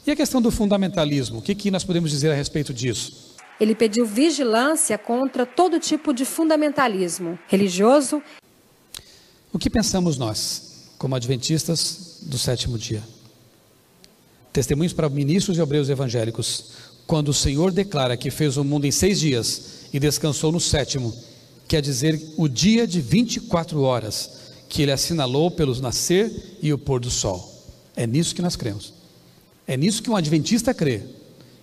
E a questão do fundamentalismo, o que nós podemos dizer a respeito disso? Ele pediu vigilância contra todo tipo de fundamentalismo religioso. O que pensamos nós, como adventistas do sétimo dia? Testemunhos para ministros e obreiros evangélicos, quando o Senhor declara que fez o mundo em 6 dias e descansou no sétimo, quer dizer o dia de 24 horas, que Ele assinalou pelo nascer e o pôr do sol. É nisso que nós cremos. É nisso que um adventista crê.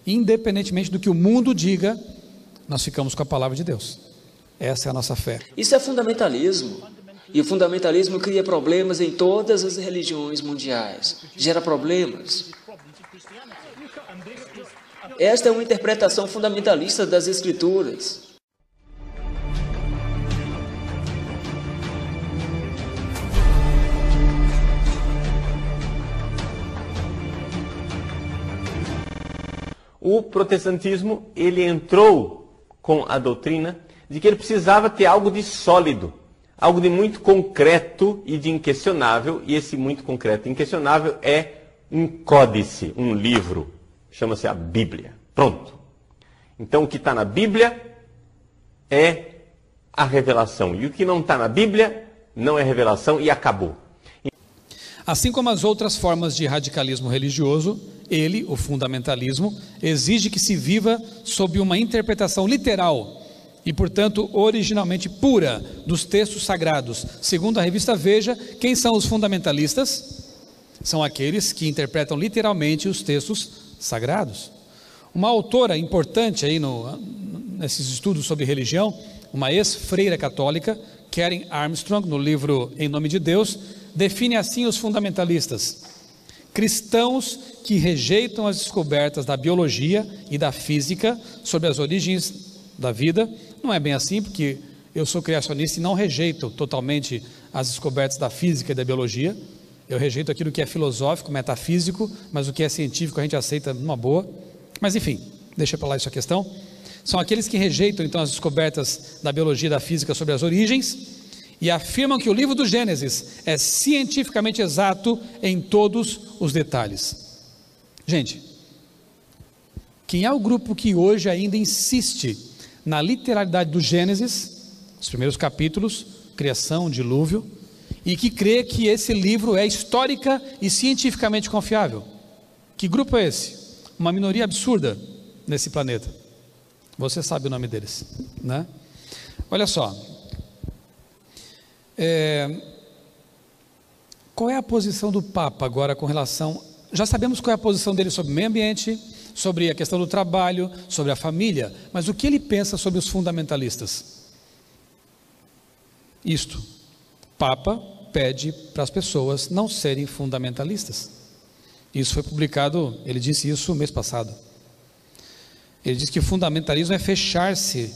Independentemente do que o mundo diga, nós ficamos com a palavra de Deus. Essa é a nossa fé. Isso é fundamentalismo. E o fundamentalismo cria problemas em todas as religiões mundiais. Gera problemas. Esta é uma interpretação fundamentalista das Escrituras. O protestantismo, ele entrou com a doutrina de que ele precisava ter algo de sólido, algo de muito concreto e de inquestionável, e esse muito concreto e inquestionável é um códice, um livro, chama-se a Bíblia. Pronto. Então o que está na Bíblia é a revelação, e o que não está na Bíblia não é revelação e acabou. Assim como as outras formas de radicalismo religioso, ele, o fundamentalismo, exige que se viva sob uma interpretação literal e, portanto, originalmente pura dos textos sagrados. Segundo a revista Veja, quem são os fundamentalistas? São aqueles que interpretam literalmente os textos sagrados. Uma autora importante aí nesses estudos sobre religião, uma ex-freira católica, Karen Armstrong, no livro Em Nome de Deus, define assim os fundamentalistas: cristãos que rejeitam as descobertas da biologia e da física sobre as origens da vida. Não é bem assim, porque eu sou criacionista e não rejeito totalmente as descobertas da física e da biologia. Eu rejeito aquilo que é filosófico, metafísico, mas o que é científico a gente aceita numa boa. Mas enfim, deixa para lá essa questão. São aqueles que rejeitam então as descobertas da biologia e da física sobre as origens e afirmam que o livro do Gênesis é cientificamente exato em todos os detalhes. Gente, quem é o grupo que hoje ainda insiste na literalidade do Gênesis, os primeiros capítulos, criação, dilúvio, e que crê que esse livro é histórica e cientificamente confiável? Que grupo é esse? Uma minoria absurda nesse planeta. Você sabe o nome deles, né? Olha só. Qual é a posição do Papa agora com relação... Já sabemos qual é a posição dele sobre o meio ambiente, sobre a questão do trabalho, sobre a família, mas o que ele pensa sobre os fundamentalistas? Isto: Papa pede para as pessoas não serem fundamentalistas. Isso foi publicado, ele disse isso mês passado. Ele diz que fundamentalismo é fechar-se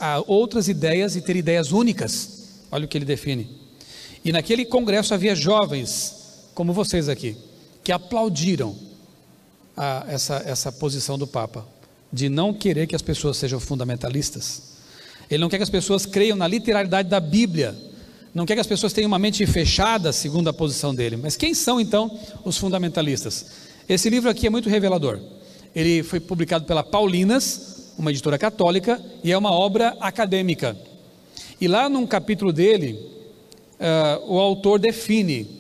a outras ideias e ter ideias únicas. Olha o que ele define. E naquele congresso havia jovens, como vocês aqui, que aplaudiram essa posição do Papa, de não querer que as pessoas sejam fundamentalistas. Ele não quer que as pessoas creiam na literalidade da Bíblia, não quer que as pessoas tenham uma mente fechada, segundo a posição dele. Mas quem são então os fundamentalistas? Esse livro aqui é muito revelador. Ele foi publicado pela Paulinas, uma editora católica, e é uma obra acadêmica. E lá num capítulo dele, o autor define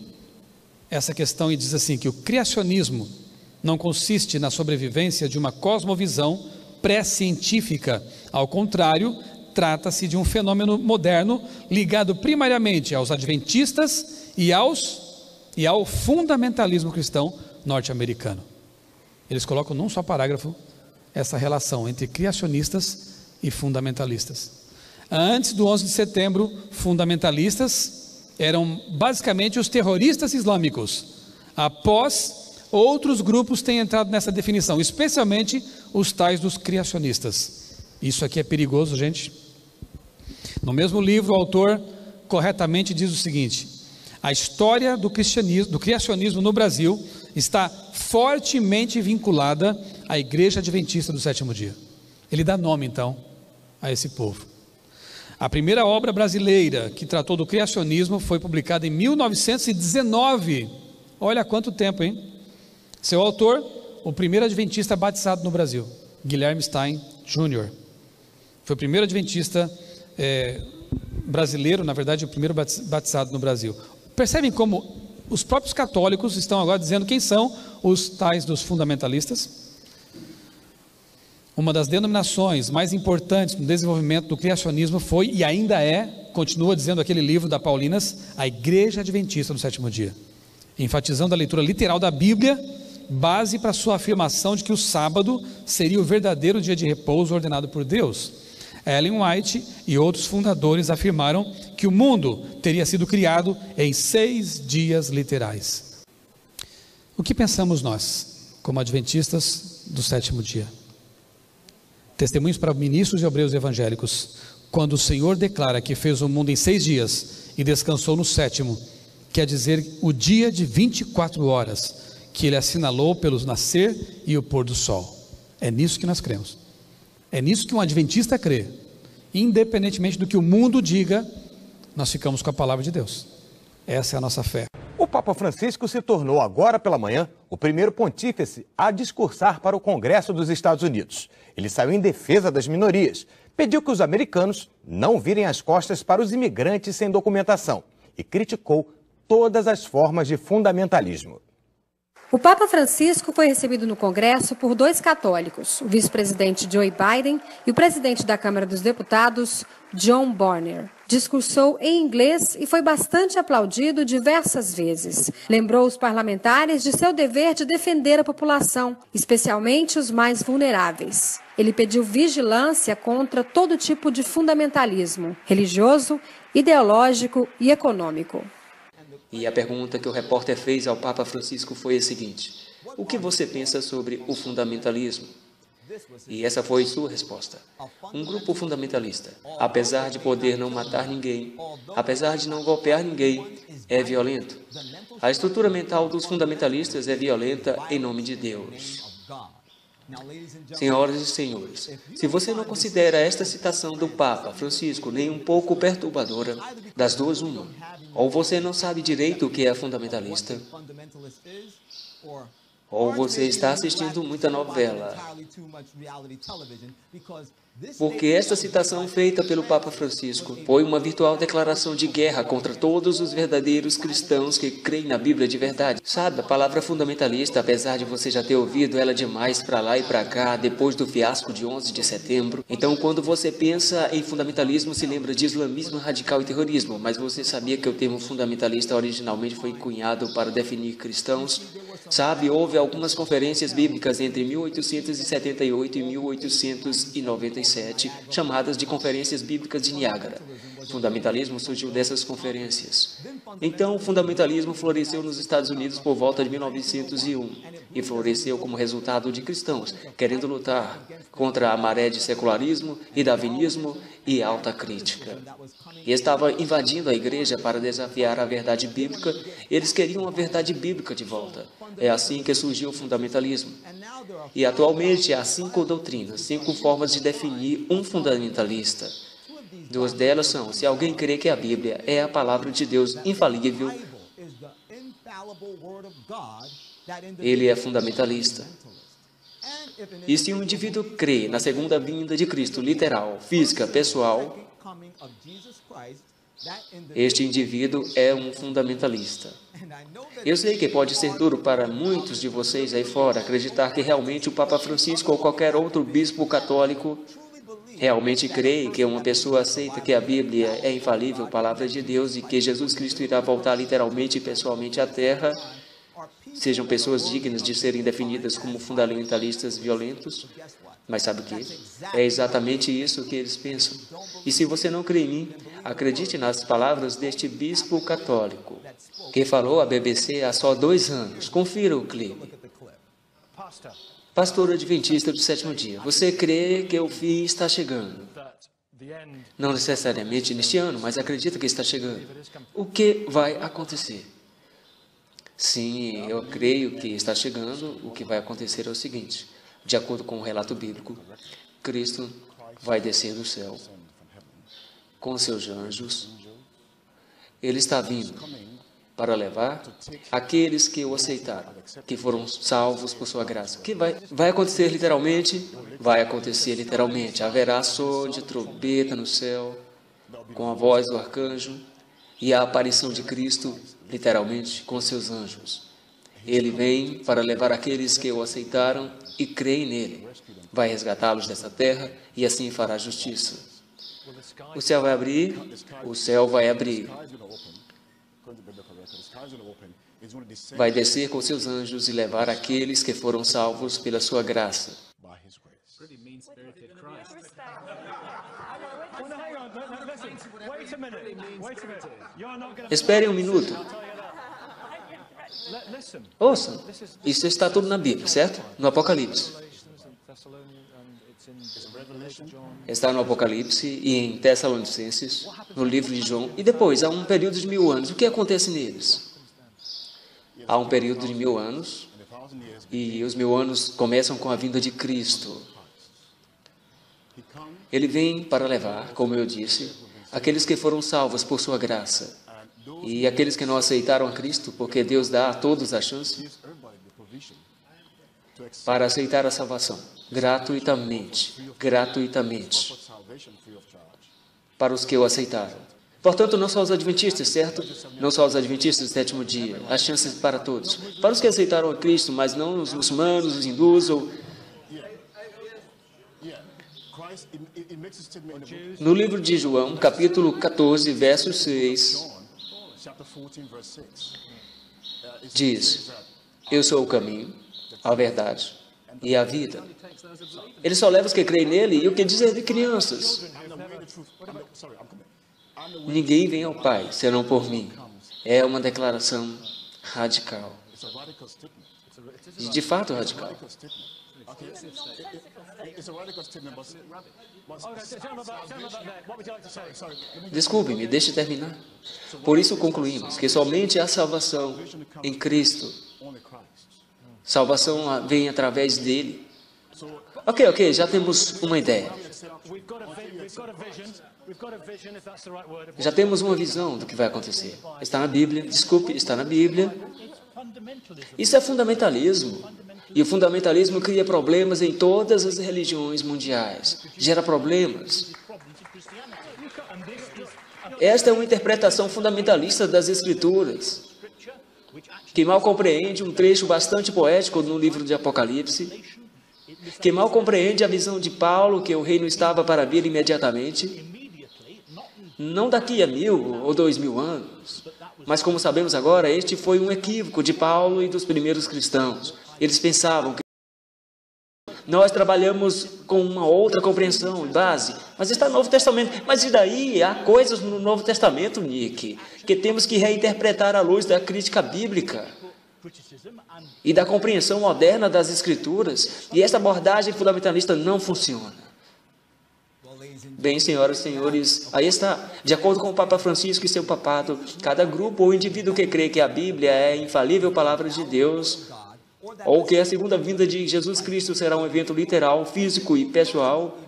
essa questão e diz assim, que o criacionismo não consiste na sobrevivência de uma cosmovisão pré-científica. Ao contrário, trata-se de um fenômeno moderno ligado primariamente aos adventistas e ao fundamentalismo cristão norte-americano. Eles colocam num só parágrafo essa relação entre criacionistas e fundamentalistas. Antes do 11 de setembro, fundamentalistas eram basicamente os terroristas islâmicos. Após, outros grupos têm entrado nessa definição, especialmente os tais dos criacionistas. Isso aqui é perigoso, gente. No mesmo livro, o autor corretamente diz o seguinte: a história do criacionismo no Brasil está fortemente vinculada à Igreja Adventista do Sétimo Dia. Ele dá nome, então, a esse povo. A primeira obra brasileira que tratou do criacionismo foi publicada em 1919, Olha há quanto tempo, hein? Seu autor, o primeiro adventista batizado no Brasil, Guilherme Stein Jr. Foi o primeiro adventista brasileiro, na verdade, o primeiro batizado no Brasil. Percebem como os próprios católicos estão agora dizendo quem são os tais dos fundamentalistas? Uma das denominações mais importantes no desenvolvimento do criacionismo foi, e ainda continua dizendo aquele livro da Paulinas, a Igreja Adventista do Sétimo Dia, enfatizando a leitura literal da Bíblia, base para sua afirmação de que o sábado seria o verdadeiro dia de repouso ordenado por Deus. Ellen White e outros fundadores afirmaram que o mundo teria sido criado em 6 dias literais. O que pensamos nós, como adventistas do sétimo dia? Testemunhos para ministros e obreiros evangélicos, quando o Senhor declara que fez o mundo em 6 dias e descansou no sétimo, quer dizer o dia de 24 horas, que Ele assinalou pelo nascer e o pôr do sol. É nisso que nós cremos. É nisso que um adventista crê. Independentemente do que o mundo diga, nós ficamos com a palavra de Deus. Essa é a nossa fé. O Papa Francisco se tornou agora pela manhã o primeiro pontífice a discursar para o Congresso dos Estados Unidos. Ele saiu em defesa das minorias, pediu que os americanos não virem as costas para os imigrantes sem documentação e criticou todas as formas de fundamentalismo. O Papa Francisco foi recebido no Congresso por 2 católicos, o vice-presidente Joe Biden e o presidente da Câmara dos Deputados, John Boehner. Discursou em inglês e foi bastante aplaudido diversas vezes. Lembrou os parlamentares de seu dever de defender a população, especialmente os mais vulneráveis. Ele pediu vigilância contra todo tipo de fundamentalismo religioso, ideológico e econômico. E a pergunta que o repórter fez ao Papa Francisco foi a seguinte: o que você pensa sobre o fundamentalismo? E essa foi sua resposta. Um grupo fundamentalista, apesar de poder não matar ninguém, apesar de não golpear ninguém, é violento. A estrutura mental dos fundamentalistas é violenta em nome de Deus. Senhoras e senhores, se você não considera esta citação do Papa Francisco nem um pouco perturbadora, das duas uma, ou você não sabe direito o que é fundamentalista, ou você está assistindo muita novela. Porque esta citação feita pelo Papa Francisco foi uma virtual declaração de guerra contra todos os verdadeiros cristãos que creem na Bíblia de verdade. Sabe, a palavra fundamentalista, apesar de você já ter ouvido ela demais para lá e para cá, depois do fiasco de 11 de setembro. Então, quando você pensa em fundamentalismo, se lembra de islamismo radical e terrorismo. Mas você sabia que o termo fundamentalista originalmente foi cunhado para definir cristãos? Sabe, houve algumas conferências bíblicas entre 1878 e 1897, chamadas de Conferências Bíblicas de Niágara. O fundamentalismo surgiu dessas conferências. Então, o fundamentalismo floresceu nos Estados Unidos por volta de 1901 e floresceu como resultado de cristãos querendo lutar contra a maré de secularismo e darwinismo e alta crítica. E estava invadindo a igreja para desafiar a verdade bíblica. Eles queriam a verdade bíblica de volta. É assim que surgiu o fundamentalismo. E atualmente há 5 doutrinas, 5 formas de definir um fundamentalista. 2 delas são: se alguém crê que a Bíblia é a palavra de Deus infalível, ele é fundamentalista. E se um indivíduo crê na segunda vinda de Cristo, literal, física, pessoal, este indivíduo é um fundamentalista. Eu sei que pode ser duro para muitos de vocês aí fora acreditar que realmente o Papa Francisco ou qualquer outro bispo católico realmente crê que uma pessoa aceita que a Bíblia é infalível, palavra de Deus, e que Jesus Cristo irá voltar literalmente e pessoalmente à Terra, sejam pessoas dignas de serem definidas como fundamentalistas violentos. Mas sabe o que? É exatamente isso que eles pensam. E se você não crê em mim, acredite nas palavras deste bispo católico, que falou à BBC há só 2 anos. Confira o clipe. Pastor adventista do sétimo dia, você crê que o fim está chegando? Não necessariamente neste ano, mas acredita que está chegando. O que vai acontecer? Sim, eu creio que está chegando. O que vai acontecer é o seguinte: de acordo com o relato bíblico, Cristo vai descer do céu com seus anjos. Ele está vindo para levar aqueles que o aceitaram, que foram salvos por sua graça. O que vai acontecer literalmente? Vai acontecer literalmente. Haverá som de trombeta no céu, com a voz do arcanjo, e a aparição de Cristo, literalmente, com seus anjos. Ele vem para levar aqueles que o aceitaram e creem nele. Vai resgatá-los dessa terra e assim fará justiça. O céu vai abrir, o céu vai abrir. Vai descer com seus anjos e levar aqueles que foram salvos pela sua graça. Espere um minuto. Ouçam, isso está tudo na Bíblia, certo? No Apocalipse. Está no Apocalipse e em Tessalonicenses, no livro de João. E depois, há um período de 1000 anos. O que acontece neles? Há um período de 1000 anos e os 1000 anos começam com a vinda de Cristo. Ele vem para levar, como eu disse, aqueles que foram salvos por sua graça e aqueles que não aceitaram a Cristo, porque Deus dá a todos a chance para aceitar a salvação, gratuitamente, para os que o aceitaram. Portanto, não só os adventistas, certo? Não só os adventistas do sétimo dia, as chances para todos. Para os que aceitaram a Cristo, mas não os muçulmanos, os hindus ou... No livro de João, capítulo 14, verso 6, diz: eu sou o caminho, a verdade e a vida. Ele só leva os que creem nele. E o que dizer de crianças? Ninguém vem ao Pai, senão por mim. É uma declaração radical. E de fato radical. Desculpe-me, deixe terminar. Por isso concluímos que somente a salvação em Cristo. Salvação vem através dele. Ok, já temos uma ideia. Já temos uma visão do que vai acontecer. Está na Bíblia, desculpe, está na Bíblia. Isso é fundamentalismo. E o fundamentalismo cria problemas em todas as religiões mundiais. Gera problemas. Esta é uma interpretação fundamentalista das Escrituras, que mal compreende um trecho bastante poético no livro de Apocalipse, que mal compreende a visão de Paulo, que o reino estava para vir imediatamente, não daqui a 1000 ou 2000 anos, mas como sabemos agora, este foi um equívoco de Paulo e dos primeiros cristãos. Eles pensavam que nós trabalhamos com uma outra compreensão, base, mas está no Novo Testamento. Mas e daí? Há coisas no Novo Testamento, Nick, que temos que reinterpretar à luz da crítica bíblica e da compreensão moderna das Escrituras. E essa abordagem fundamentalista não funciona. Bem, senhoras e senhores, aí está. De acordo com o Papa Francisco e seu papado, cada grupo ou indivíduo que crê que a Bíblia é a infalível palavra de Deus, ou que a segunda vinda de Jesus Cristo será um evento literal, físico e pessoal,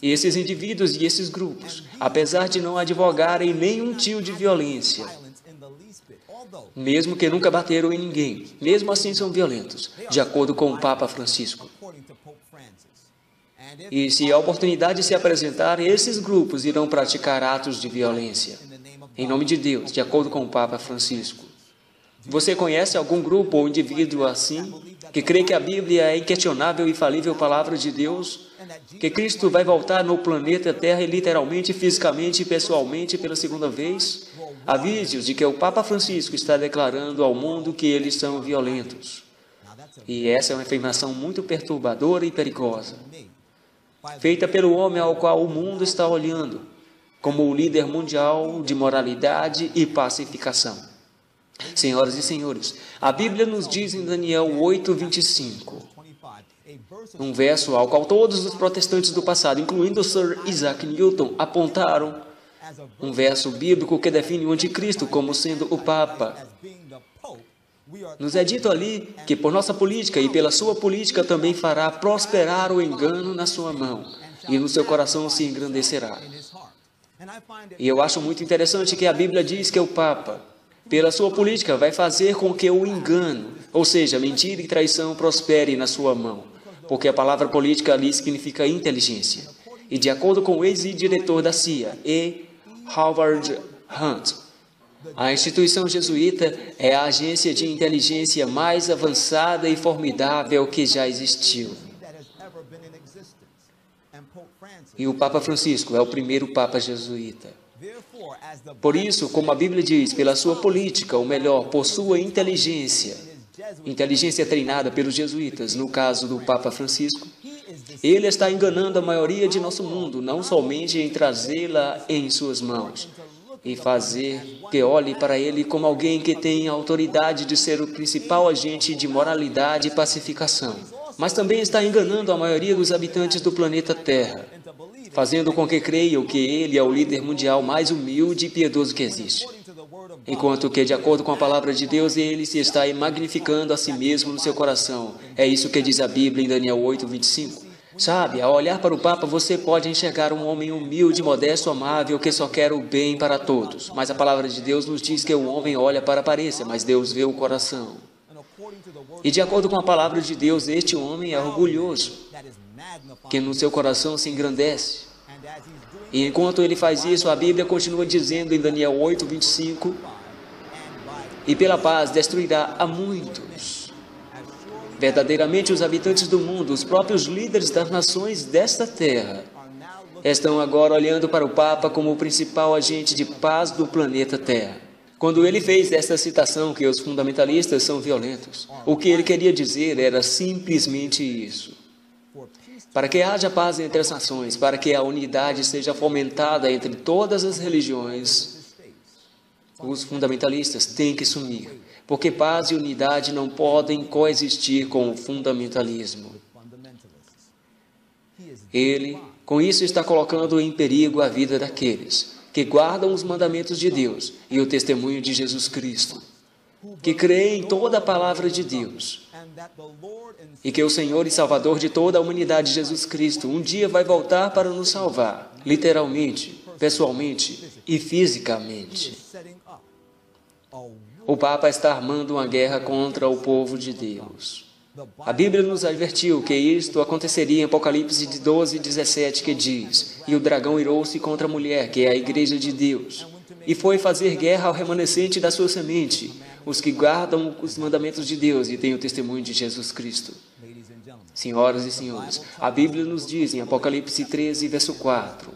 e esses indivíduos e esses grupos, apesar de não advogarem nenhum tipo de violência, mesmo que nunca bateram em ninguém, mesmo assim são violentos, de acordo com o Papa Francisco. E se a oportunidade se apresentar, esses grupos irão praticar atos de violência, em nome de Deus, de acordo com o Papa Francisco. Você conhece algum grupo ou indivíduo assim, que crê que a Bíblia é a inquestionável e infalível palavra de Deus, que Cristo vai voltar no planeta Terra literalmente, fisicamente e pessoalmente pela segunda vez? Avise-os de que o Papa Francisco está declarando ao mundo que eles são violentos. E essa é uma afirmação muito perturbadora e perigosa, feita pelo homem ao qual o mundo está olhando, como o líder mundial de moralidade e pacificação. Senhoras e senhores, a Bíblia nos diz em Daniel 8:25, um verso ao qual todos os protestantes do passado, incluindo Sir Isaac Newton, apontaram, um verso bíblico que define o anticristo como sendo o Papa. Nos é dito ali que por nossa política e pela sua política também fará prosperar o engano na sua mão, e no seu coração se engrandecerá. E eu acho muito interessante que a Bíblia diz que o Papa Pela sua política, vai fazer com que o engano, ou seja, mentira e traição, prospere na sua mão, porque a palavra política ali significa inteligência. E de acordo com o ex-diretor da CIA, E. Howard Hunt, a instituição jesuíta é a agência de inteligência mais avançada e formidável que já existiu. E o Papa Francisco é o primeiro Papa jesuíta. Por isso, como a Bíblia diz, pela sua política, ou melhor, por sua inteligência treinada pelos jesuítas, no caso do Papa Francisco, ele está enganando a maioria de nosso mundo, não somente em trazê-la em suas mãos e fazer que olhe para ele como alguém que tem a autoridade de ser o principal agente de moralidade e pacificação, mas também está enganando a maioria dos habitantes do planeta Terra, fazendo com que creiam que ele é o líder mundial mais humilde e piedoso que existe. Enquanto que, de acordo com a palavra de Deus, ele se está magnificando a si mesmo no seu coração. É isso que diz a Bíblia em Daniel 8:25. Sabe, ao olhar para o Papa, você pode enxergar um homem humilde, modesto, amável, que só quer o bem para todos. Mas a palavra de Deus nos diz que o homem olha para a aparência, mas Deus vê o coração. E de acordo com a palavra de Deus, este homem é orgulhoso, que no seu coração se engrandece. E enquanto ele faz isso, a Bíblia continua dizendo em Daniel 8:25, e pela paz destruirá a muitos. Verdadeiramente, os habitantes do mundo, os próprios líderes das nações desta terra, estão agora olhando para o Papa como o principal agente de paz do planeta Terra. Quando ele fez esta citação que os fundamentalistas são violentos, o que ele queria dizer era simplesmente isso. Para que haja paz entre as nações, para que a unidade seja fomentada entre todas as religiões, os fundamentalistas têm que sumir, porque paz e unidade não podem coexistir com o fundamentalismo. Ele, com isso, está colocando em perigo a vida daqueles que guardam os mandamentos de Deus e o testemunho de Jesus Cristo, que creem em toda a palavra de Deus, e que o Senhor e Salvador de toda a humanidade, Jesus Cristo, um dia vai voltar para nos salvar, literalmente, pessoalmente e fisicamente. O Papa está armando uma guerra contra o povo de Deus. A Bíblia nos advertiu que isto aconteceria em Apocalipse 12:17, que diz: e o dragão irou-se contra a mulher, que é a igreja de Deus, e foi fazer guerra ao remanescente da sua semente, os que guardam os mandamentos de Deus e têm o testemunho de Jesus Cristo. Senhoras e senhores, a Bíblia nos diz em Apocalipse 13, verso 4,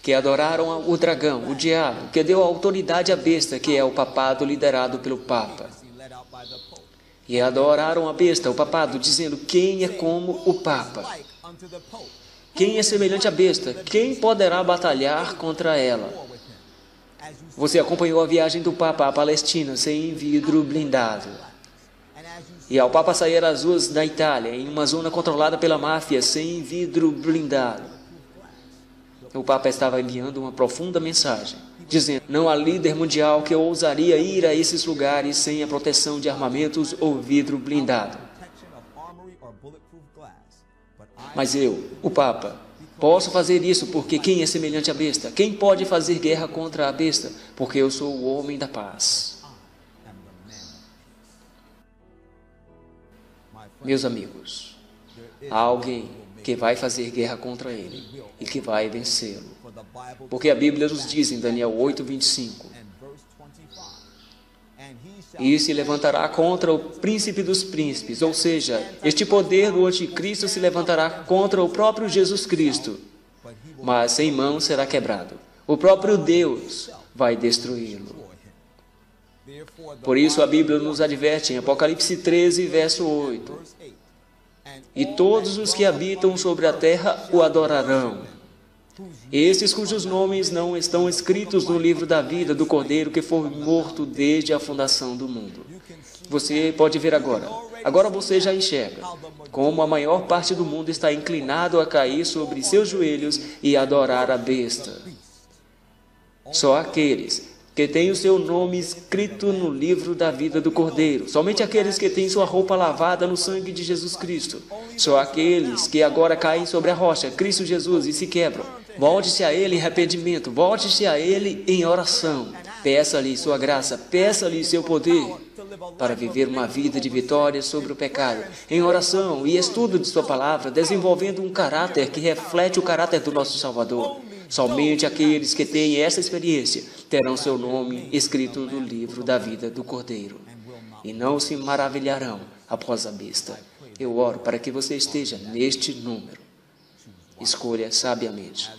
que adoraram o dragão, o diabo, que deu autoridade à besta, que é o papado liderado pelo Papa. E adoraram a besta, o papado, dizendo: quem é como o Papa? Quem é semelhante à besta? Quem poderá batalhar contra ela? Você acompanhou a viagem do Papa à Palestina sem vidro blindado. E ao Papa sair às ruas da Itália, em uma zona controlada pela máfia, sem vidro blindado. O Papa estava enviando uma profunda mensagem, dizendo: não há líder mundial que ousaria ir a esses lugares sem a proteção de armamentos ou vidro blindado. Mas eu, o Papa, posso fazer isso porque quem é semelhante à besta? Quem pode fazer guerra contra a besta? Porque eu sou o homem da paz. Meus amigos, há alguém que vai fazer guerra contra ele e que vai vencê-lo. Porque a Bíblia nos diz em Daniel 8:25, e se levantará contra o príncipe dos príncipes, ou seja, este poder do anticristo se levantará contra o próprio Jesus Cristo, mas sem mão será quebrado. O próprio Deus vai destruí-lo. Por isso a Bíblia nos adverte em Apocalipse 13, verso 8, e todos os que habitam sobre a terra o adorarão. Esses cujos nomes não estão escritos no livro da vida do Cordeiro que foi morto desde a fundação do mundo. Você pode ver agora. Agora você já enxerga como a maior parte do mundo está inclinado a cair sobre seus joelhos e adorar a besta. Só aqueles que têm o seu nome escrito no livro da vida do Cordeiro, somente aqueles que têm sua roupa lavada no sangue de Jesus Cristo, só aqueles que agora caem sobre a rocha, Cristo Jesus, e se quebram. Volte-se a Ele em arrependimento, volte-se a Ele em oração. Peça-lhe sua graça, peça-lhe seu poder para viver uma vida de vitória sobre o pecado, em oração e estudo de sua palavra, desenvolvendo um caráter que reflete o caráter do nosso Salvador. Somente aqueles que têm essa experiência terão seu nome escrito no livro da vida do Cordeiro e não se maravilharão após a besta. Eu oro para que você esteja neste número. Escolha sabiamente.